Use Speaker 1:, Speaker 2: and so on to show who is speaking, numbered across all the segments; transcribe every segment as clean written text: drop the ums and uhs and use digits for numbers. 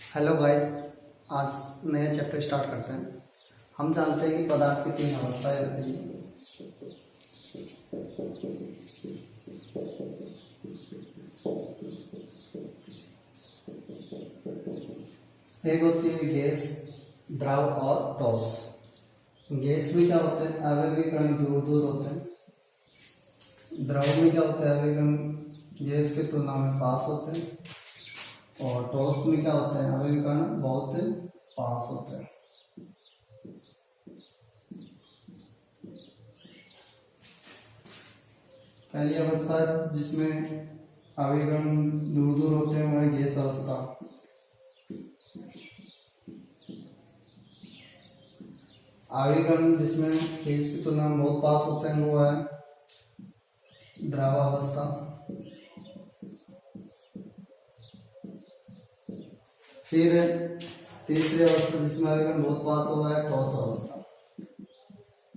Speaker 1: Hello guys. आज नया chapter start करते हैं। हम जानते हैं कि पदार्थ की तीन अवस्थाएं होती हैं। एक होती है गैस, द्रव और ठोस। गैस में क्या होते हैं? आवेगी कण दूर दूर होते हैं। द्रव में क्या होता है? आवेगी कण गैस की तुलना में पास होते हैं। और ठोस में क्या होता है? आवेगी कण बहुत पास होते हैं। पहली अवस्था जिसमें आवेगी कण दूर दूर होते हैं वह गैस अवस्था। आवेगी कण जिसमें गैस की तुलना में बहुत पास होते हैं वो है द्रव अवस्था। फिर तीसरी अवस्था जिसमें आवेगी कण बहुत पास हुआ है ठोस अवस्था।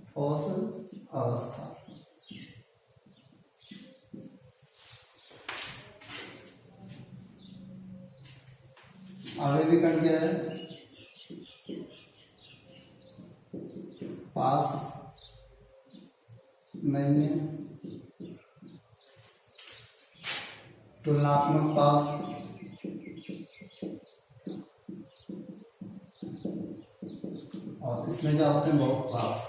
Speaker 1: ठोस अवस्था आवेगी कण क्या है? पास नहीं है, तुलनात्मक पास, और इसमें क्या होते हैं? बहुत पास।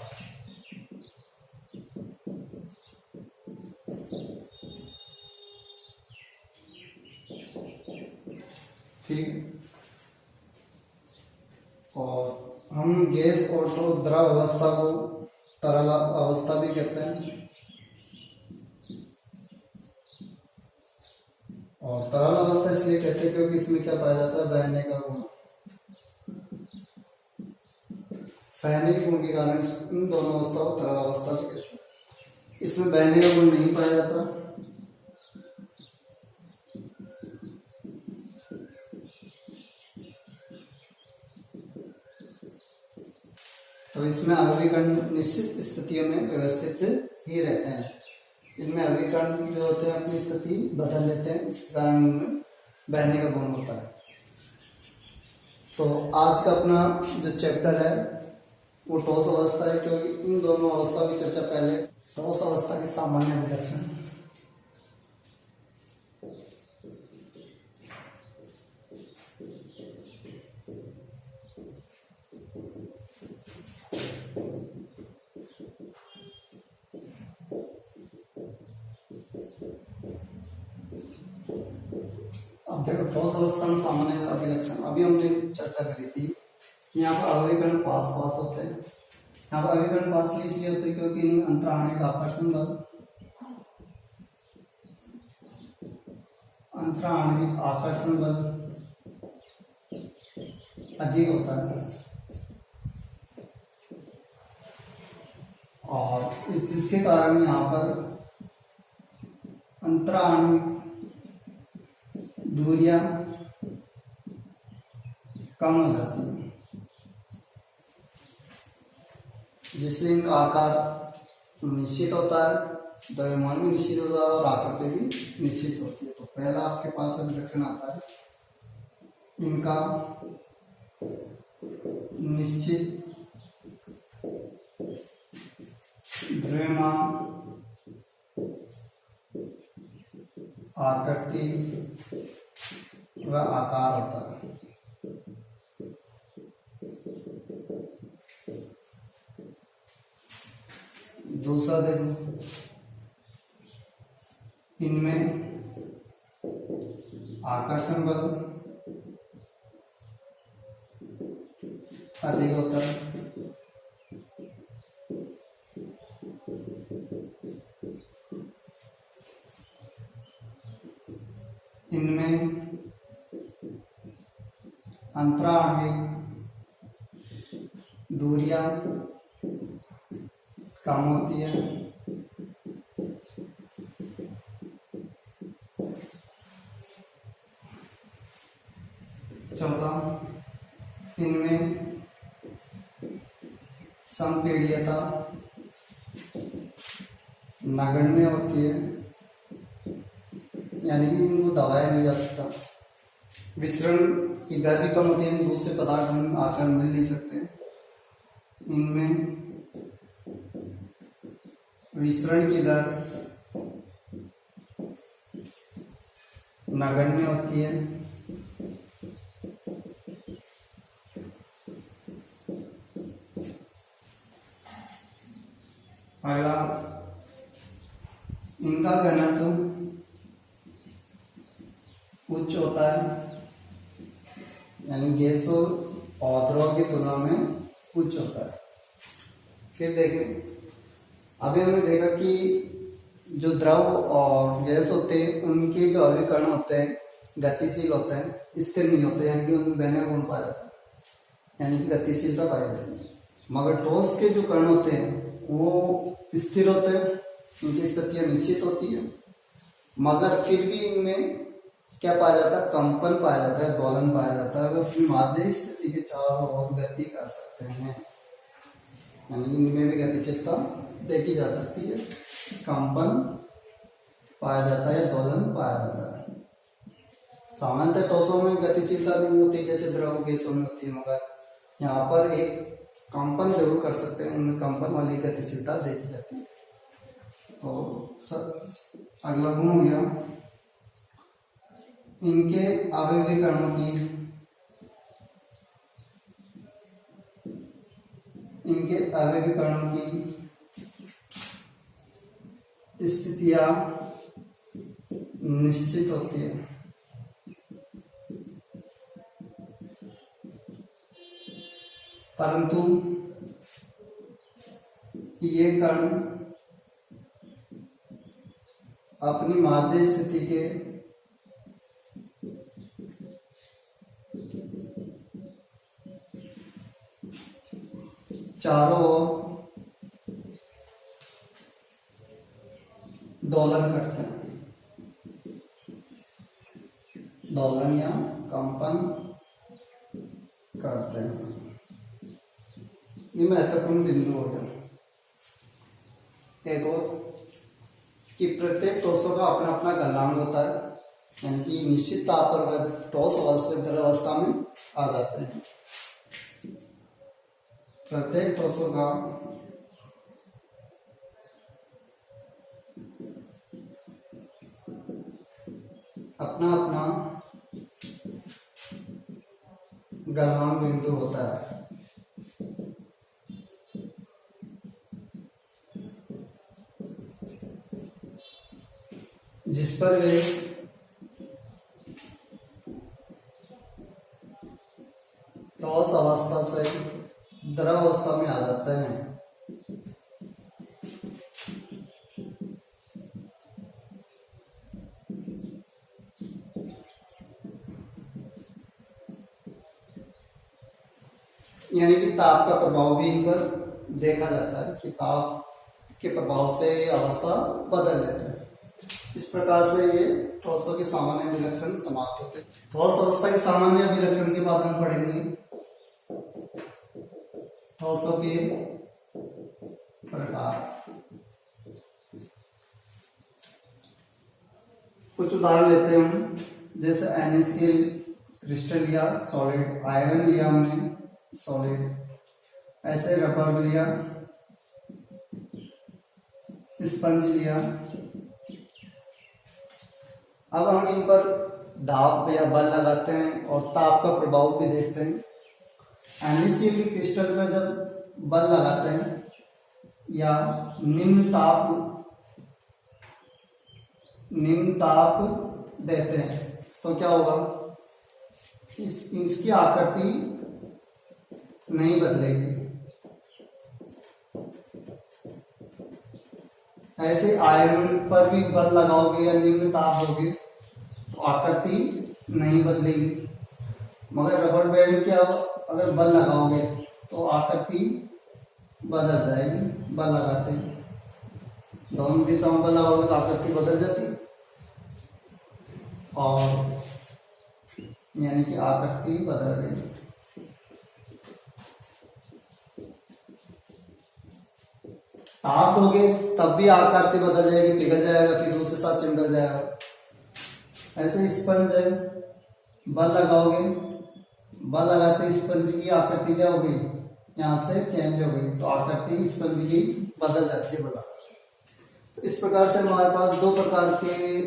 Speaker 1: ठीक। और हम गैस और तो द्रव अवस्था को तरल अवस्था भी कहते हैं। और तरल अवस्था इसलिए कहते हैं क्योंकि इसमें क्या पाया जाता है? बहने का गुण। बहने के गुण के कारण इन दोनों अवस्था को तरल अवस्था भी कहते हैं। इसमें बहने का गुण नहीं पाया जाता। तो इसमें आवेगी कण निश्चित स्थितियों में व्यवस्थित ही रहते हैं। इनमें आवेगी कण जो होते हैं अपनी स्थिति बदल लेते हैं, इसके कारण इनमें बहने का गुण होता है। तो आज का अपना जो चैप्टर है वो ठोस अवस्था है, क्योंकि इन दोनों अवस्थाओं की चर्चा पहले। ठोस अवस्था के सामान्य अभिलक्षण। अब देखो ठोस अवस्था में सामान्य अभिलक्षण अभी हमने चर्चा करी थी। यहाँ पर आवेगी कण पास पास होते हैं। यहाँ पर आवेगी कण पास इसलिए होते हैं क्योंकि इनमें अंतराणिक आकर्षण बल अधिक होता है। और जिसके कारण यहाँ पर अंतराणिक दूरियां कम हो जाती हैं, जिससे इनका आकार निश्चित होता है, द्रव्यमान भी निश्चित होता है और आकृति भी निश्चित होती है। तो पहला आपके पास अभिलक्षण आता है इनका निश्चित द्रव्यमान, आकृति व आकार होता है। दूसरा देखो, इनमें आकर्षण बल अधिक होता है। इनमें अंतराणिक दूरियां कम होती है। चौथा, इनमें संपीड्यता नगण्य होती है, यानी कि इनको दबाया नहीं जा सकता। विसरण की दर भी कम होती है, दूसरे पदार्थ हम आकर मिल नहीं सकते, इनमें विसरण की दर नगण्य होती है। अगला, इनका घनत्व उच्च होता है, यानी गैसों और द्रव की तुलना में उच्च होता है। फिर देखें, अभी हमने देखा कि जो द्रव और गैस होते हैं उनके जो अभिकरण होते हैं गतिशील होते हैं, स्थिर नहीं होते, यानी कि उनमें बहने गुण पाया जाता है, यानी कि गतिशीलता पाई जाती है। मगर ठोस के जो कण होते हैं वो स्थिर होते हैं, इनकी स्थितियां निश्चित होती है, मगर फिर भी इनमें क्या पाया जाता है, कंपन पाया जाता है, दोलन पाया जाता है। वो अपनी माध्य स्थिति के चारों ओर गति कर सकते हैं, यानी इनमें भी गतिशीलता देखी जा सकती है, कंपन पाया जाता है, दोलन पाया जाता है। सामान्यतः ठोसों में गतिशीलता नहीं होती जैसे द्रव गैसों में होती है, मगर यहाँ पर एक कंपन जरूर कर सकते हैं, उनमें कंपन वाली गतिशीलता देखी जाती है। तो अगला गुण हो गया इनके आवेगी कणों की, इनके आवेगी कणों की स्थितियां निश्चित होती है। परंतु ये कण अपनी माध्य स्थिति के चारों ओर दोलन करते हैं, दोलन या कंपन करते हैं। ये महत्वपूर्ण बिंदु हो गया। एक और कि प्रत्येक ठोसों का अपना अपना गलनांक होता है, यानी कि निश्चित ताप पर वह ठोस अवस्था द्रव अवस्था में आ जाते हैं। प्रत्येक ठोसों का अपना अपना गलनांक बिंदु होता है, जिस पर वे ठोस अवस्था से द्रव अवस्था में आ जाते हैं। यानी कि ताप का प्रभाव भी इन पर देखा जाता है कि ताप के प्रभाव से ये अवस्था बदल जाती है। इस प्रकार से ये ठोसों के सामान्य विलक्षण समाप्त होते हैं। ठोस अवस्था के सामान्य विलक्षण के बाद हम पढ़ेंगे ठोसों के प्रकार। कुछ उदाहरण लेते हैं हम, जैसे NaCl क्रिस्टल लिया सॉलिड, आयरन लिया हमने सॉलिड, ऐसे रबर लिया, स्पंज लिया। अब हम इन पर दाब या बल लगाते हैं और ताप का प्रभाव भी देखते हैं। NaCl की क्रिस्टल में जब बल लगाते हैं या निम्न ताप देते हैं तो क्या होगा, इसकी आकृति नहीं बदलेगी। ऐसे आयरन पर भी बल लगाओगे या निम्न ताप दोगे तो आकृति नहीं बदलेगी, मगर रबर बैंड में क्या हो, अगर बल लगाओगे तो आकृति बदल जाएगी। बल लगाते ही दोनों दिशाओं में बल लगाओगे तो आकृति बदल जाती, और यानी कि आकृति बदल गई। ताप दोगे तब भी आकृति बदल जाएगी, पिघल जाएगा, फिर दूसरे साथ चिमड़ जाएगा। ऐसे स्पंज है, बल लगाओगे, बल लगाते स्पंज की आकृति क्या हो गई, यहाँ से चेंज हो गई, तो आकृति स्पंज की बदल जाती है बल। तो इस प्रकार से हमारे पास दो प्रकार के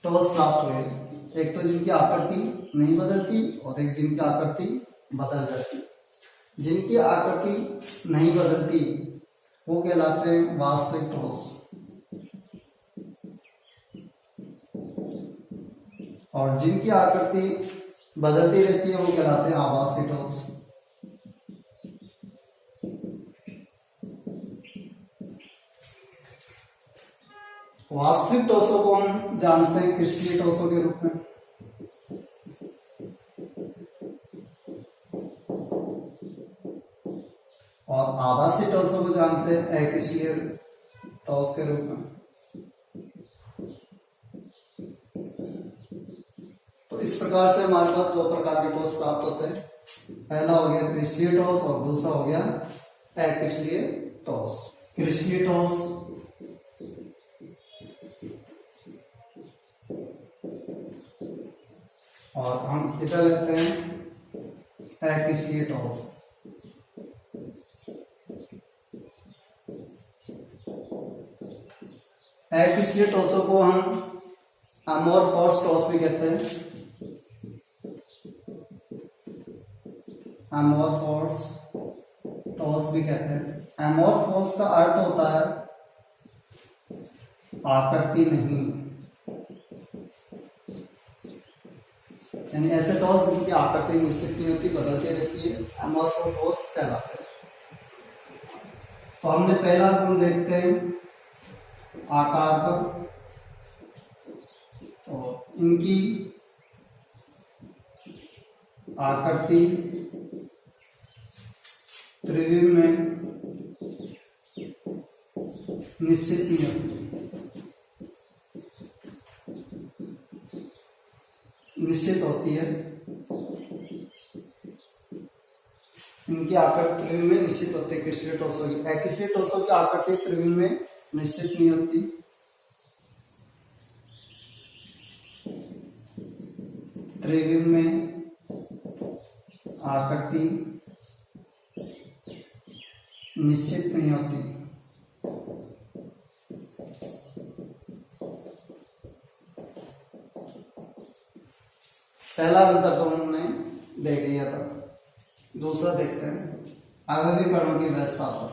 Speaker 1: टॉस प्राप्त हुए, एक तो जिनकी आकृति नहीं बदलती और एक जिनकी आकृति बदल जाती। जिनकी आकृति नहीं बदलती वो कहलाते हैं वास्तविक टॉस, और जिनकी आकृति बदलती रहती है वो कहलाते हैं आभासी टॉस। वास्तविक टॉसों को हम जानते हैं क्रिस्टलीय टॉसों के रूप में, और आभासी टॉसों को जानते हैं अक्रिस्टलीय टॉस के रूप में। तो इस प्रकार से हमारे पास दो प्रकार के टॉस प्राप्त होते हैं, पहला हो गया क्रिस्टलीय टॉस और दूसरा हो गया अक्रिस्टलीय टॉस। क्रिस्टलीय टॉस और हम इधर लेते हैं अक्रिस्टलीय टॉस। अक्रिस्टलीय टॉसों को हम अमोर्फोस टॉस भी कहते हैं। अमोर्फोस टॉस भी कहते हैं। अमोर्फोस का अर्थ होता है आकृति नहीं, यानी ऐसे टॉस जिनकी आकृति निश्चित नहीं होती, बदलती रहती है, अमोर्फोस टॉस कहलाते हैं। तो हमने पहला गुण देखते हैं आकार पर, तो इनकी आकृति त्रिविम में निश्चित नहीं होती, निश्चित होती है। इनकी आकृति त्रिविम में निश्चित होती है क्रिस्टलीय टॉसों की। अक्रिस्टलीय टॉसों की आकृति त्रिविम में निश्चित नहीं होती। त्रिविम में आकृति निश्चित नहीं होती। पहला अंतर तो हमने देख लिया था। दूसरा देखते हैं अवयवी कणों की व्यवस्था पर।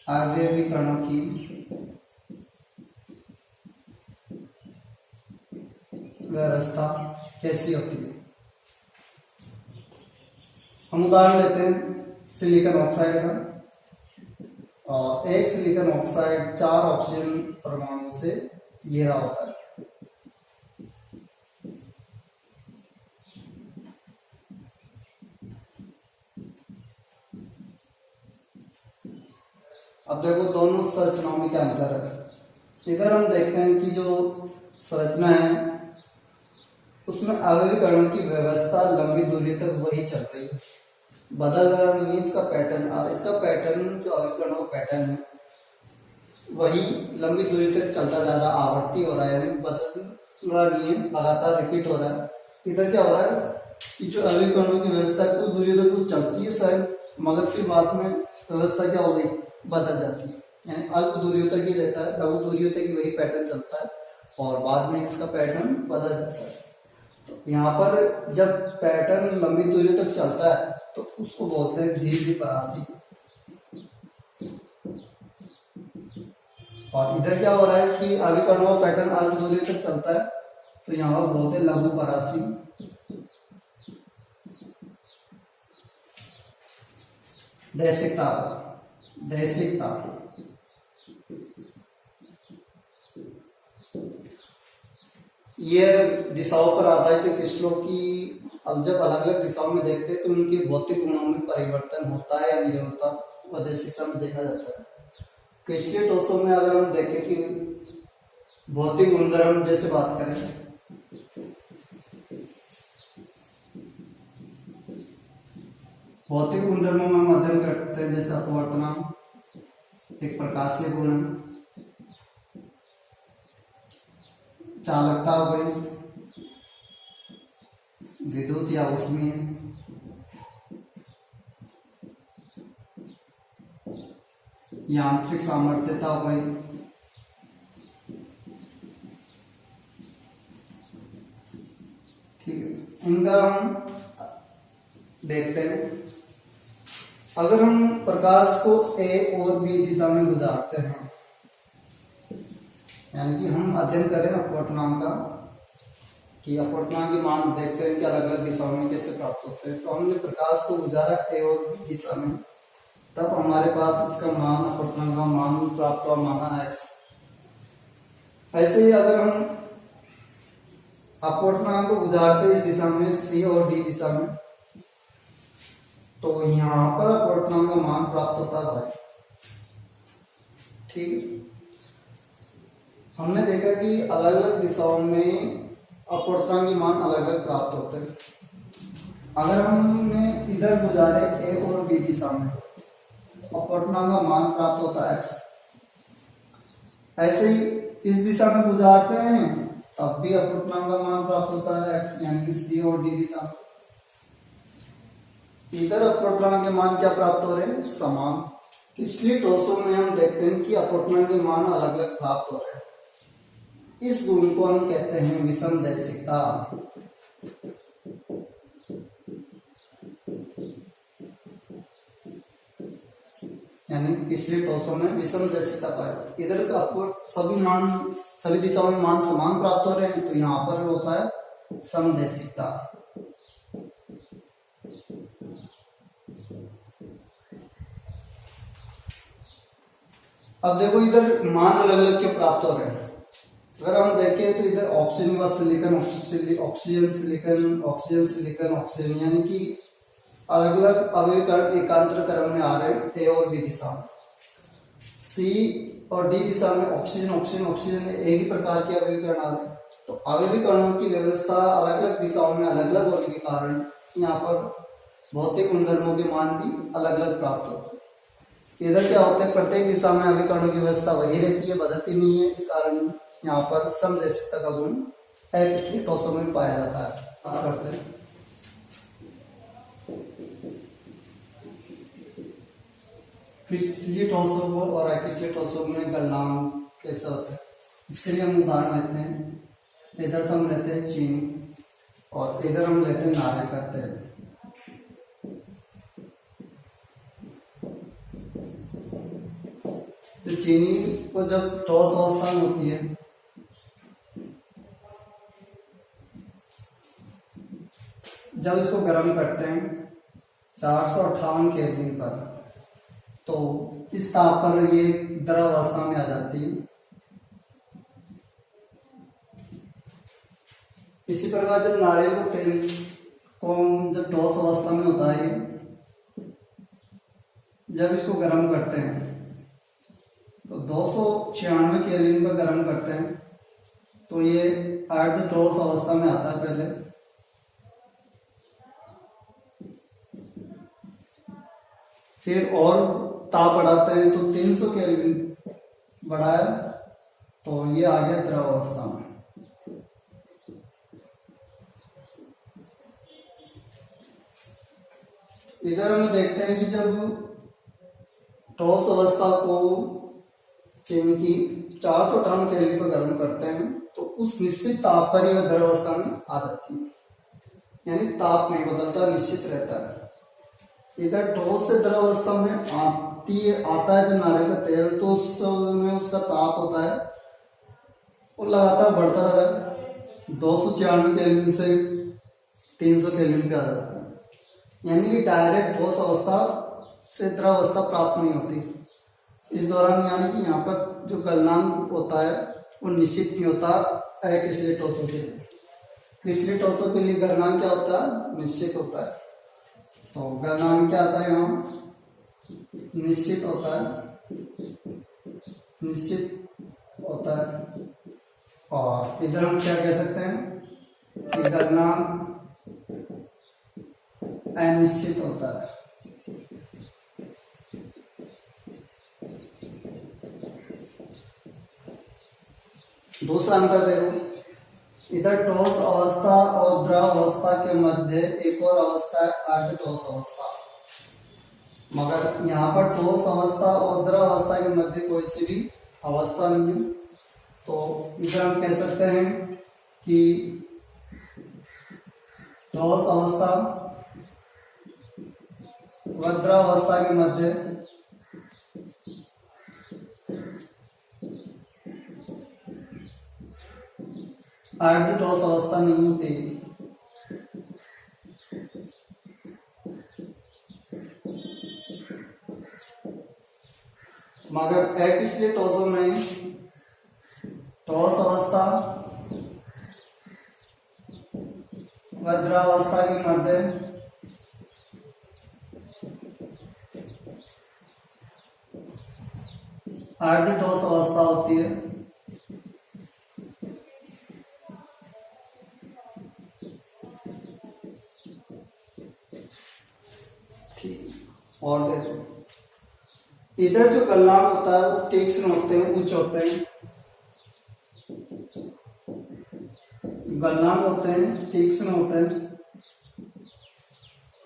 Speaker 1: अवयवी कणों की व्यवस्था कैसी होती है। हम उदाहरण लेते हैं सिलिकॉन ऑक्साइड का, और एक सिलिकॉन ऑक्साइड 4 ऑक्सीजन परमाणु से घिरा होता है। अब देखो दोनों संरचनाओं में क्या अंतर है। इधर हम देखते हैं कि जो संरचना है उसमें अवयवी कणों की व्यवस्था लंबी दूरी तक वही चल रही है, बदल रहा नहीं है इसका पैटर्न। और इसका पैटर्न जो अवयवी कणों का पैटर्न है वही लंबी दूरी तक चलता जा रहा, आवर्ती हो रहा है, यानी बदल रहा नहीं है, लगातार रिपीट हो रहा है। इधर क्या हो रहा है कि जो अवयवी कणों की व्यवस्था कुछ दूरी तक तो चलती है शायद, मगर फिर बाद में व्यवस्था क्या हो गई, बदल जाती है, यानी अल्प दूरियों तक ही रहता है, लघु दूरियों तक ही वही पैटर्न चलता है और बाद में इसका पैटर्न बदल जाता है। तो यहाँ पर जब पैटर्न लंबी दूरियों तक चलता है तो उसको बोलते हैं दीर्घपरासी। और इधर क्या हो रहा है कि अवयवी कणों का पैटर्न अल्प दूरियों तक चलता है, तो यहाँ पर बोलते हैं लघुपरासी। दैशिकता, दैशिकता ये दिशाओं पर आधारित है क्रिस्टलों की। अब जब अलग अलग दिशाओं में देखते हैं तो उनके भौतिक गुणों में परिवर्तन होता है या नहीं होता, वह दैशिकता में देखा जाता है। क्रिस्टलीय टॉसों में अगर हम देखें कि भौतिक गुणधर्म जैसे बात करें, भौतिक गुणधर्मों में हम अध्ययन करते हैं जैसे अपवर्तनांक एक प्रकाशीय गुण है, चालकता हो गई, विद्युत या ऊष्मीय, यांत्रिक सामर्थ्यता हो गई, ठीक है। इनका हम देखते हैं। अगर हम प्रकाश को ए और बी दिशा में गुजारते हैं, यानी कि हम अध्ययन करें अपवर्तनांक का, कि अपवर्तनांक के मान देखते हैं कि अलग अलग दिशाओं में कैसे प्राप्त होते हैं। तो हमने प्रकाश को गुजारा ए और बी दिशा में, तब हमारे पास इसका मान, अपवर्तनांक का मान प्राप्त हुआ, माना x। ऐसे ही अगर हम अपवर्तनांक को गुजारते इस दिशा में, सी और डी दिशा में, तो यहां पर अपवर्तनांक का मान प्राप्त होता है, ठीक। हमने देखा कि अलग अलग दिशाओं में अपवर्तनांक के मान अलग अलग प्राप्त होते हैं। अगर हमने इधर गुजारे ए और बी दिशा में, अपवर्तनांक का मान प्राप्त होता है x। ऐसे ही इस दिशा में गुजारते हैं, तब भी अपवर्तनांक का मान प्राप्त होता है x, यानी कि सी और डी दिशा में। इधर अपवर्तनांक के मान क्या प्राप्त हो रहे हैं? समान। इसलिए टॉसों में हम देखते हैं कि अपवर्तनांक के मान अलग अलग प्राप्त हो रहे हैं। इस गुण को हम कहते हैं विषमदैशिकता। यानी पिछले टॉसों में विषमदैशिकता पाई जाती है। इधर आपको सभी दिशाओं में मान समान प्राप्त हो रहे हैं, तो यहाँ पर होता है समदैशिकता। अब देखो इधर मान अलग अलग क्यों प्राप्त हो रहे हैं। अगर हम देखें तो इधर ऑक्सीजन व silicon, oxygen silicon, oxygen silicon, oxygen, यानी कि अलग अलग अवयवीकरण एकांतर क्रम में आ रहे हैं ए और बी दिशा में। सी और डी दिशा में ऑक्सीजन ऑक्सीजन ऑक्सीजन एक ही प्रकार के अवयवीकरण आ रहे हैं। तो अवयवीकरणों की व्यवस्था अलग अलग दिशाओं में अलग अलग होने के कारण यहाँ पर भौतिक गुणधर्मों के मान भी अलग अलग प्राप्त होते हैं। इधर क्या होता है, प्रत्येक दिशा में अवयवीकरणों की व्यवस्था वही रहती है, बदलती नहीं है। इस कारण यहाँ पर समदैशिकता का गुण अपिछले टॉसों में पाया जाता है। करते हैं पिछले टॉसों को और अपिछले टॉसों में गलनांक कैसा होता है, इसके लिए हम उदाहरण लेते हैं। इधर तो हम लेते हैं चीनी और इधर हम लेते हैं नारियल का तेल। तो चीनी को जब ठोस अवस्था में होती है, जब इसको गर्म करते हैं 458 केल्विन पर, तो इस ताप पर ये द्रव अवस्था में आ जाती है। इसी प्रकार जब नारियल का तेल को जब ठोस अवस्था में होता है, जब इसको गर्म करते हैं तो 296 केल्विन पर गर्म करते हैं, तो ये अर्ध ठोस अवस्था में आता है पहले। फिर और ताप बढ़ाते हैं तो 300 केल्विन बढ़ाया, तो ये आ गया द्रव अवस्था में। इधर हम देखते हैं कि जब ठोस अवस्था को चीनी की 458 केल्विन पर गर्म करते हैं, तो उस निश्चित ताप पर ही वह द्रव अवस्था में आ जाती है, यानी ताप नहीं बदलता, निश्चित रहता है। इधर ठोस से द्रव अवस्था में आता है जब नारियल का तेल, तो उस समय उसका ताप होता है वो लगातार बढ़ता है, 296 केल्विन से 300 केल्विन पे आ जाता है। यानी कि डायरेक्ट ठोस अवस्था से द्रव अवस्था प्राप्त नहीं होती। इस दौरान यानी कि यहाँ पर जो गलनांक होता है वो निश्चित नहीं होता है पिछले टॉसों के लिए। पिछले टॉसों के लिए गलनांक क्या होता है? निश्चित होता है। तो गलनांक क्या आता है यहाँ? निश्चित होता है, निश्चित होता है। और इधर हम क्या कह सकते हैं कि गलनांक अनिश्चित होता है। दूसरा अंतर देखो, इधर ठोस अवस्था और द्रव अवस्था के मध्य एक और अवस्था है अर्ध ठोस अवस्था। मगर यहाँ पर ठोस अवस्था और द्रव अवस्था के मध्य कोई सी भी अवस्था नहीं है, तो इधर हम कह सकते हैं कि ठोस अवस्था व द्रव अवस्था के मध्य अर्ध ठोस अवस्था नहीं होती। मगर अक्रिस्टलीय ठोसों में ठोस अवस्था व द्रव अवस्था के मध्य अर्ध ठोस अवस्था होती है। ठीक, और देखो इधर जो गलनांक होता है वो तीक्ष्ण होते हैं, उच्च होते हैं। गलनांक होते हैं तीक्ष्ण होते हैं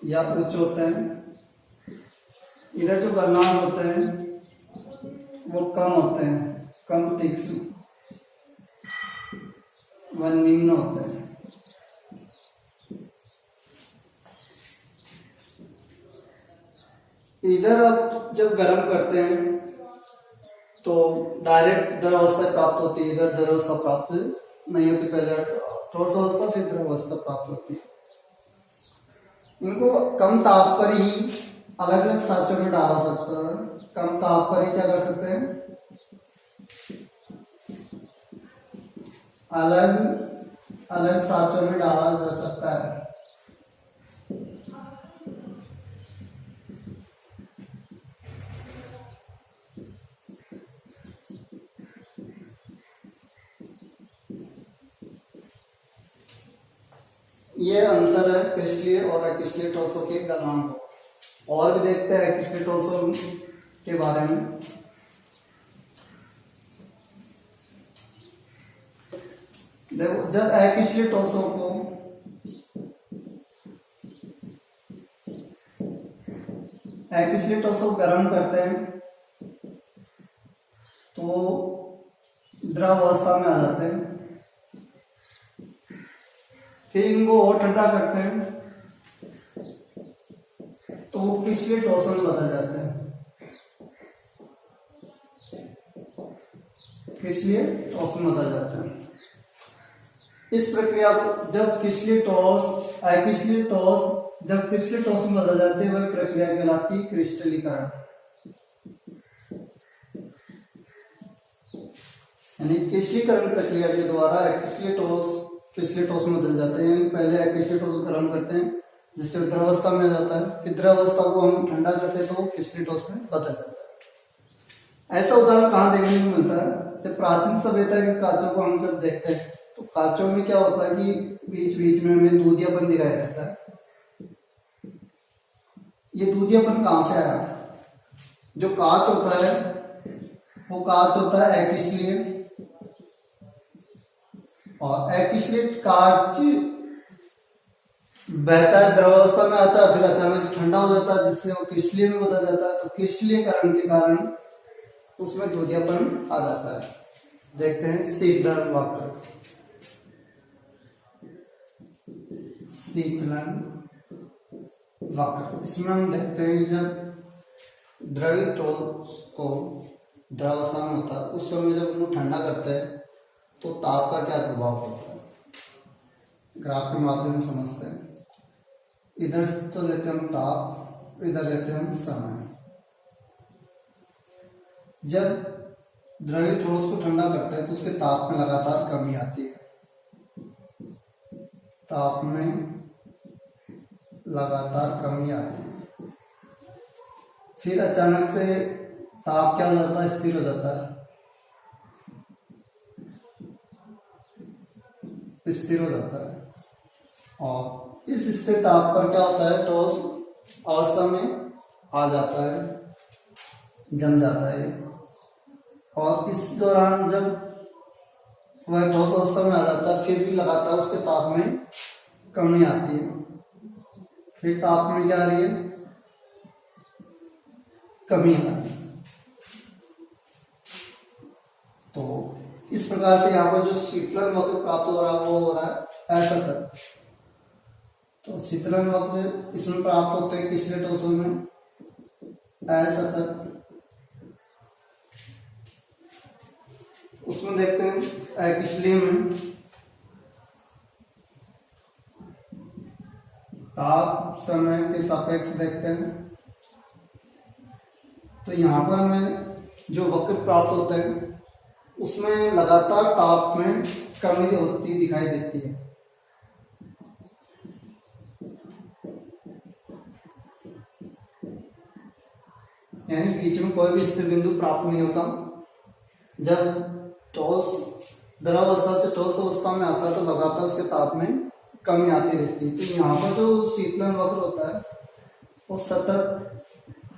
Speaker 1: या उच्च होते हैं। इधर जो गलनांक होते हैं वो कम होते हैं, कम तीक्ष्ण व निम्न होते हैं। इधर आप जब गर्म करते हैं तो डायरेक्ट द्रव अवस्था प्राप्त होती है, इधर द्रव अवस्था प्राप्त नहीं होती, पहले ठोस अवस्था फिर द्रव अवस्था प्राप्त होती है। इनको कम ताप पर ही अलग अलग साँचों में डाला सकता है। कम ताप पर ही क्या कर सकते हैं, अलग अलग साँचों में डाला जा सकता है। ये अंतर है क्रिस्टलीय और अक्रिस्टलीय ठोसों के गलनांक। और भी देखते हैं अक्रिस्टलीय ठोसों के बारे में। देखो जब अक्रिस्टलीय ठोसों को गर्म करते हैं तो द्रव अवस्था में आ जाते हैं। फिर इनको और ठंडा करते हैं तो वो क्रिस्टलीय ठोसों में बदल जाते हैं। क्रिस्टलीय ठोस में बदल जाते हैं। इस प्रक्रिया को जब क्रिस्टलीय ठोस अक्रिस्टलीय ठोस जब क्रिस्टलीय ठोस में बदल जाते हैं वह प्रक्रिया कहलाती है क्रिस्टलीकरण। यानी क्रिस्टलीकरण प्रक्रिया के द्वारा अक्रिस्टलीय ठोस क्रिस्टलीय ठोस में बदल जाते हैं। यानी पहले अक्रिस्टलीय ठोस को गर्म करते हैं जिससे द्रवावस्था में जाता है, फिर द्रवावस्था को हम ठंडा करते हैं तो वो क्रिस्टलीय ठोस में बदल जाता है। ऐसा उदाहरण कहाँ देखने को मिलता है, जब प्राचीन सभ्यता के कांचों को हम जब देखते हैं तो कांचों में क्या होता है कि बीच बीच में हमें दूधियापन दिखाई देता है। ये दूधियापन कहाँ से आया? जो कांच होता है वो कांच होता है अक्रिस्टलीय, और अक्रिस्टलीय कांच बहता है, द्रवावस्था में आता है, फिर अचानक ठंडा हो जाता है जिससे वो क्रिस्टलीय में बदल जाता है। तो क्रिस्टलीयकरण के कारण उसमें दूधियापन आ जाता है। देखते हैं शीतलन वक्र। शीतलन वक्र, इसमें हम देखते हैं जब द्रवित ठोस को द्रवावस्था में होता है उस समय जब उनको ठंडा करते हैं तो ताप का क्या प्रभाव पड़ता है, ग्राफ के माध्यम से समझते हैं। इधर तो लेते हैं हम ताप, इधर लेते हैं हम समय। जब द्रवित ठोस को ठंडा करते हैं तो उसके ताप में लगातार कमी आती है। ताप में लगातार कमी आती है, फिर अचानक से ताप क्या हो जाता है, स्थिर हो जाता है, स्थिर हो जाता है। और इस स्थिर ताप पर क्या होता है, ठोस अवस्था में आ जाता है, जम जाता है। और इस दौरान जब वह ठोस अवस्था में आ जाता है, फिर भी लगातार उसके ताप में कमी आती है, फिर ताप में क्या आ रही है, कमी आ रही है। तो इस प्रकार से यहाँ पर जो शीतलन वक्र प्राप्त हो रहा है वो हो रहा है असतत। तो शीतलन वक्र इसमें प्राप्त होते हैं किसके ठोसों में, असतत। उसमें देखते हैं अकिशलीय में ताप समय के सापेक्ष देखते हैं। तो यहाँ पर हमें जो वक्र प्राप्त होता है उसमें लगातार ताप में कमी होती दिखाई देती है। यानी बीच में कोई भी स्थिर बिंदु प्राप्त नहीं होता। जब ठोस द्रव अवस्था से ठोस अवस्था में आता है तो लगातार उसके ताप में कमी आती रहती है। तो यहाँ पर जो शीतलन वक्र होता है वो सतत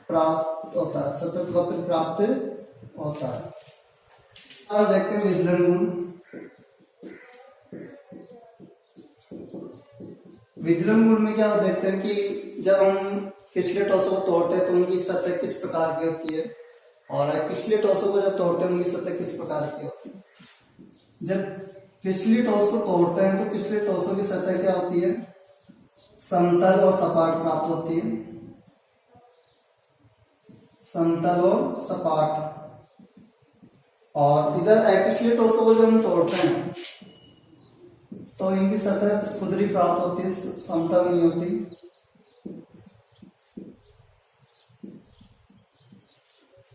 Speaker 1: प्राप्त होता है, सतत वक्र प्राप्त होता है। अब देखते हैं विदलन गुण। विदलन गुण में क्या देखते हैं कि जब हम पिछले ठोसों को तोड़ते हैं तो उनकी सतह किस प्रकार की होती है, और पिछले ठोसों को जब तोड़ते हैं उनकी सतह किस प्रकार की होती है। जब पिछली ठोस को तोड़ते हैं तो पिछले ठोसों की सतह क्या होती है, समतल और सपाट प्राप्त होती है, समतल और सपाट। और इधर अपिछले ठोसों को जब हम तोड़ते हैं तो इनकी सतह खुदरी प्राप्त होती है, समतल नहीं होती।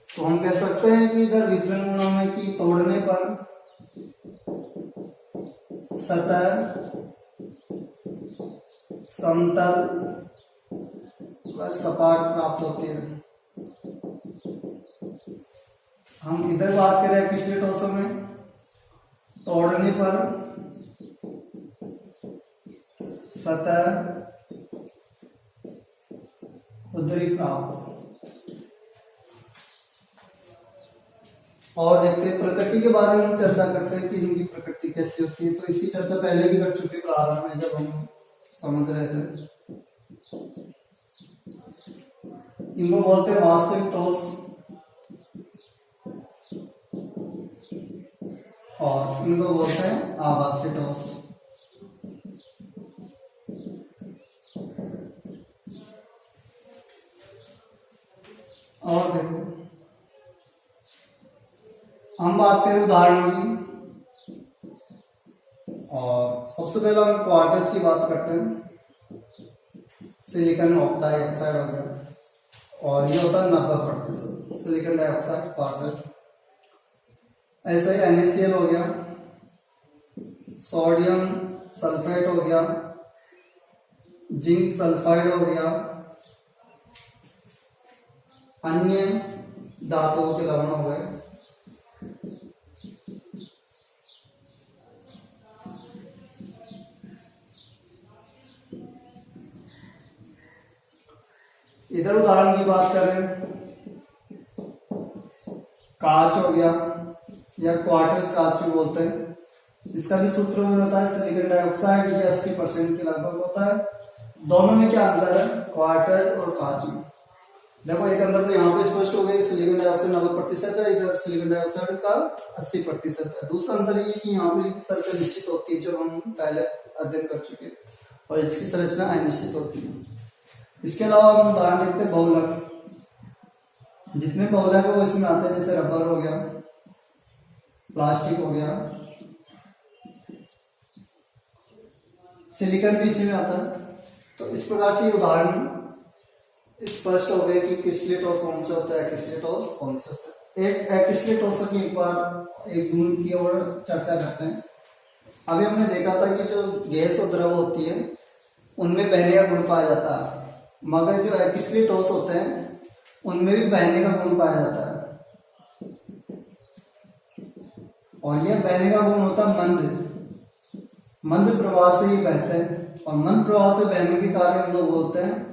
Speaker 1: तो हम कह सकते हैं कि इधर विदलन गुणों में कि तोड़ने पर सतह समतल व सपाट प्राप्त होती है। हम इधर बात करें पिछले ठोसों में, तोड़ने पर सतह खुदरी प्राप्त। और देखते हैं प्रकृति के बारे में चर्चा करते हैं कि इनकी प्रकृति कैसी होती है। तो इसकी चर्चा पहले भी कर चुके प्रारंभ में जब हम समझ रहे थे। इनको बोलते हैं वास्तविक ठोस और इनको बोलते हैं आभासी ठोस। और देखो हम बात करें उदाहरणों की, और सबसे पहले हम क्वार्टर्स की बात करते हैं। सिलिकॉन डाइऑक्साइड हो गया और ये होता है 90% सिलिकॉन डाइऑक्साइड क्वार्टर्स। ऐसे ही NaCl हो गया, सोडियम सल्फेट हो गया, जिंक सल्फाइड हो गया, अन्य धातुओं के लवण हो गए। इधर उदाहरण की बात करें, कांच हो गया या क्वार्टर्स कांच भी बोलते हैं। इसका भी सूत्र में होता है सिलिकॉन डाइऑक्साइड, ये 80% के लगभग होता है। दोनों में क्या अंतर है, क्वार्टर्स और कांच में। देखो एक अंदर तो यहाँ पे स्पष्ट हो गया, सिलिकॉन डाइऑक्साइड 90% है, इधर सिलिकॉन डाइऑक्साइड का 80% है। दूसरा अंतर ये कि यहाँ पे संरचना निश्चित होती है जो हम पहले अध्ययन कर चुके हैं, और इसकी संरचना अनिश्चित होती है। इसके अलावा हम उदाहरण देखते हैं बहुलक। जितने बहुलक है वो इसमें आते हैं, जैसे रबर हो गया, प्लास्टिक हो गया, सिलिकॉन भी इसी में आता है। तो इस प्रकार से उदाहरण स्पष्ट हो गए कि किसले ठोस कौन से होता है, किसले ठोस कौन से होता है। एक किसले ठोस की एक बार एक गुण की ओर चर्चा करते हैं। अभी हमने देखा था कि जो गैस और द्रव होती है उनमें बहने का गुण पाया जाता है, मगर जो किसले ठोस होते हैं उनमें भी बहने का गुण पाया जाता है। और यह बहने का गुण होता है मंद प्रवाह से ही बहते हैं, और मंद प्रवाह से बहने के कारण हम लोग बोलते हैं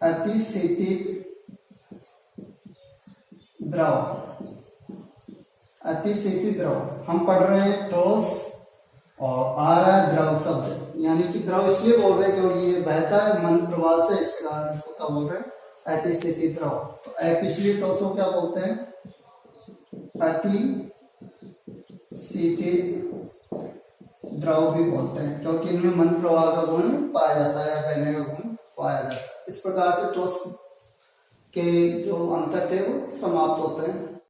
Speaker 1: अतिशीतित द्रव। अतिशीति द्रव, हम पढ़ रहे हैं ठोस और आ रहा है द्रव शब्द, यानी कि द्रव इसलिए बोल रहे हैं क्योंकि ये बहता है मन प्रवाह से, इसके कारण इसको क्या बोल रहे हैं, अतिशीति द्रव। तो पिछली ठोस को क्या बोलते हैं, अति सीते द्रव भी बोलते हैं, क्योंकि इनमें मन प्रवाह का गुण पाया जाता है या बहने का गुण पाया जाता है। इस प्रकार से ठोस के जो अंतर थे वो समाप्त होते हैं।